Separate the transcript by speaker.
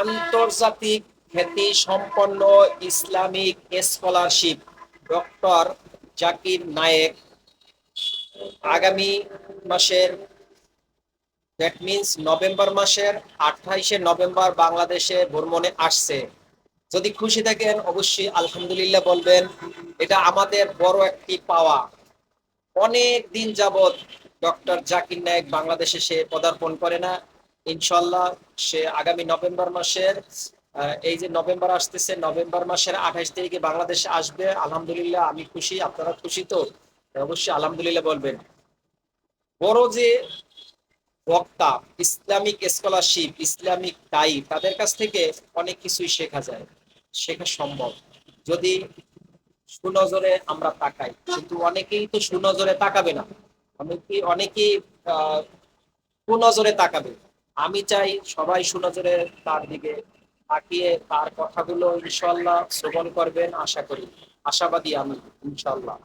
Speaker 1: আন্তর্জাতিক খ্যাতি সম্পন্ন Islamic scholarship doctor Zakir Naik আগামী মাসের, দ্যাট মিন্স নভেম্বর মাসের 28শে নভেম্বর বাংলাদেশে ভ্রমণে আসছে। যদি খুশি থাকেন অবশ্যই আলহামদুলিল্লাহ বলবেন। এটা আমাদের বড় একটি পাওয়া। অনেক দিন যাবৎ ডক্টর জাকির নায়েক বাংলাদেশে সে পদার্পণ করে না। ইনশাল্লাহ সে আগামী নভেম্বর মাসের, এই যে নভেম্বর আসতেছে, নভেম্বর মাসের 28 তারিখে বাংলাদেশে আসবে। আলহামদুলিল্লাহ, আমি খুশি, আপনারা খুশি তো? অবশ্যই আলহামদুলিল্লাহ বলবেন। বড় যে বক্তা, ইসলামিক স্কলারশিপ, ইসলামিক দায়ী, তাদের কাছ থেকে অনেক কিছুই শেখা যায়, শেখা সম্ভব যদি সুনজরে আমরা তাকাই। কিন্তু অনেকেই তো সুনজরে তাকাবে না, অনেকেই কুনজরে তাকাবে। আমি চাই সবাই সুনজরে তার দিকে তাকিয়ে তার কথাগুলো ইনশাল্লাহ শ্রবণ করবেন, আশা করি, আশাবাদী আমি, ইনশাল্লাহ।